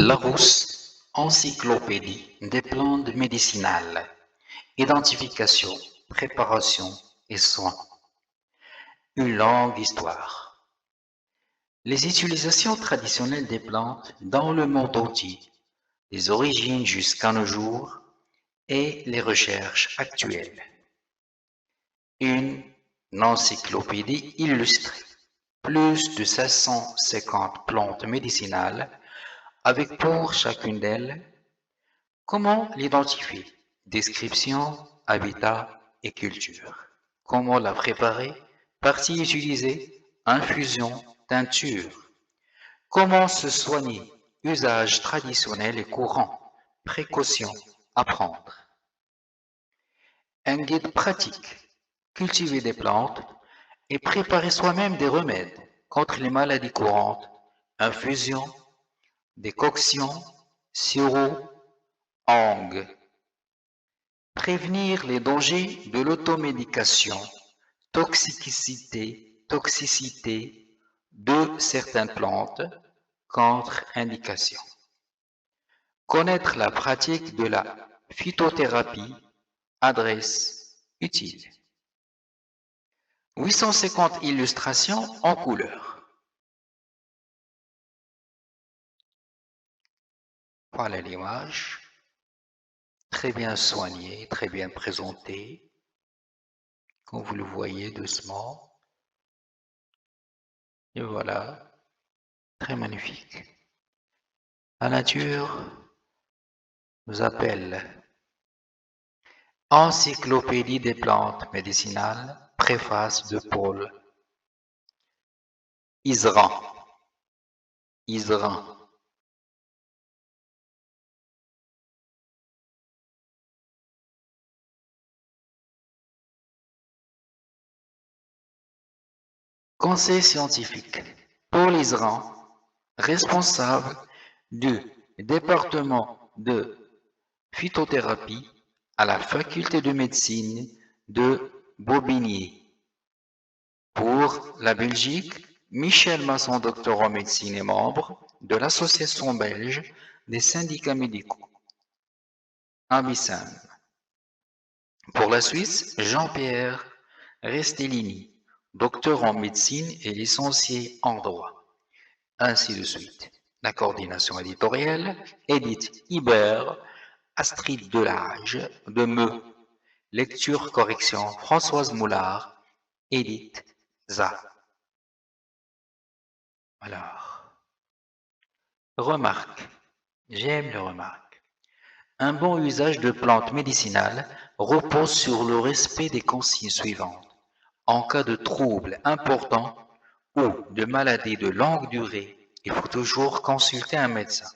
Larousse, Encyclopédie des plantes médicinales, identification, préparation et soins. Une longue histoire. Les utilisations traditionnelles des plantes dans le monde entier, les origines jusqu'à nos jours et les recherches actuelles. Une encyclopédie illustrée. Plus de 550 plantes médicinales avec pour chacune d'elles comment l'identifier, description, habitat et culture. Comment la préparer, partie utilisée, infusion, teinture. Comment se soigner, usage traditionnel et courant, précautions à prendre. Un guide pratique, cultiver des plantes et préparer soi-même des remèdes contre les maladies courantes, infusions, décoctions, sirops, angues. Prévenir les dangers de l'automédication, toxicité de certaines plantes, contre-indications. Connaître la pratique de la phytothérapie, adresse utile. 850 illustrations en couleur. Voilà l'image. Très bien soignée, très bien présentée. Comme vous le voyez doucement. Et voilà, très magnifique. La nature nous appelle. Encyclopédie des plantes médicinales, préface de Paul Iseran. Conseil scientifique. Paul Iseran, responsable du département de phytothérapie à la faculté de médecine de Bobigny. Pour la Belgique, Michel Masson, docteur en médecine et membre de l'Association belge des syndicats médicaux. Abissam. Pour la Suisse, Jean-Pierre Restellini, docteur en médecine et licencié en droit. Ainsi de suite. La coordination éditoriale, Edith Hibert, Astrid Delage, de Meux. Lecture-correction, Françoise Moulard, Edith Za. Alors, remarque. J'aime les remarques. Un bon usage de plantes médicinales repose sur le respect des consignes suivantes. En cas de troubles importants ou de maladies de longue durée, il faut toujours consulter un médecin.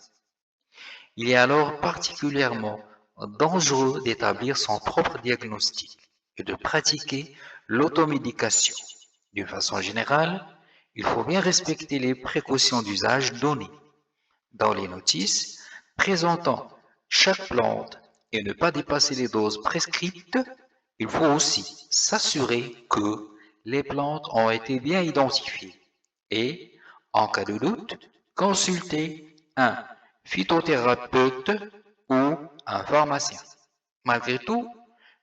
Il est alors particulièrement dangereux d'établir son propre diagnostic et de pratiquer l'automédication. D'une façon générale, il faut bien respecter les précautions d'usage données dans les notices présentant chaque plante et ne pas dépasser les doses prescrites. Il faut aussi s'assurer que les plantes ont été bien identifiées et, en cas de doute, consulter un phytothérapeute ou un pharmacien. Malgré tout,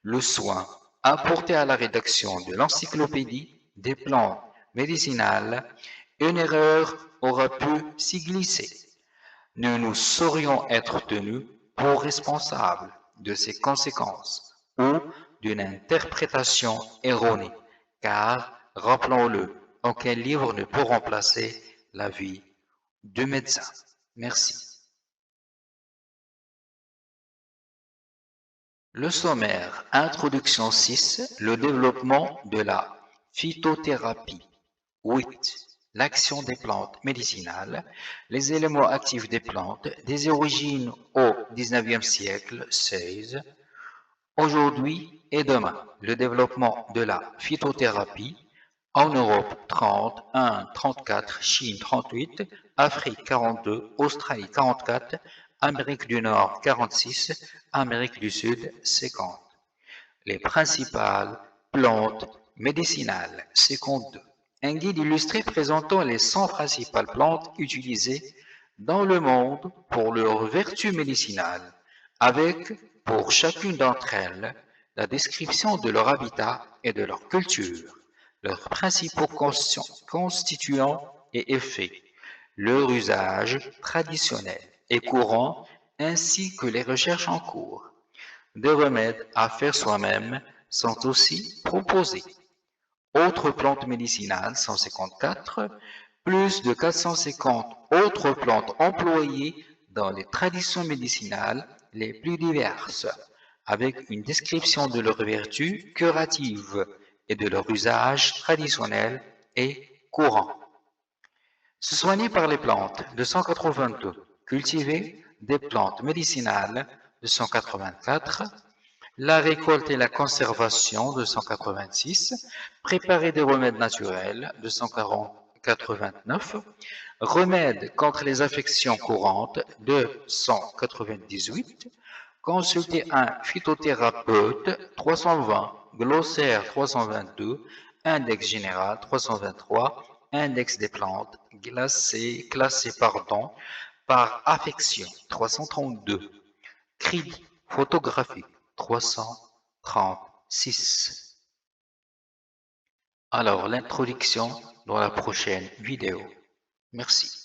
le soin apporté à la rédaction de l'encyclopédie des plantes médicinales, une erreur aura pu s'y glisser. Nous saurions être tenus pour responsables de ces conséquences ou d'une interprétation erronée, car, rappelons-le, aucun livre ne peut remplacer l'avis du médecin. Merci. Le sommaire, introduction 6, le développement de la phytothérapie. 8. L'action des plantes médicinales, les éléments actifs des plantes, des origines au XIXe siècle, 16. Aujourd'hui et demain, le développement de la phytothérapie, en Europe 30, 1, 34, Chine 38, Afrique 42, Australie 44, Amérique du Nord 46, Amérique du Sud 50. Les principales plantes médicinales 52. Un guide illustré présentant les 100 principales plantes utilisées dans le monde pour leurs vertus médicinales, avec, pour chacune d'entre elles, la description de leur habitat et de leur culture, leurs principaux constituants et effets, leur usage traditionnel et courant, ainsi que les recherches en cours. Des remèdes à faire soi-même sont aussi proposés. Autres plantes médicinales, 154, plus de 450 autres plantes employées dans les traditions médicinales les plus diverses, avec une description de leurs vertus curatives et de leur usage traditionnel et courant. Se soigner par les plantes, 282. Cultiver des plantes médicinales, 284. La récolte et la conservation, 286. Préparer des remèdes naturels, 289. Remèdes contre les affections courantes, 298. Consulter un phytothérapeute, 320. Glossaire, 322. Index général, 323. Index des plantes classées par affection, 332. Crédit photographique, 336. Alors, l'introduction dans la prochaine vidéo. Merci.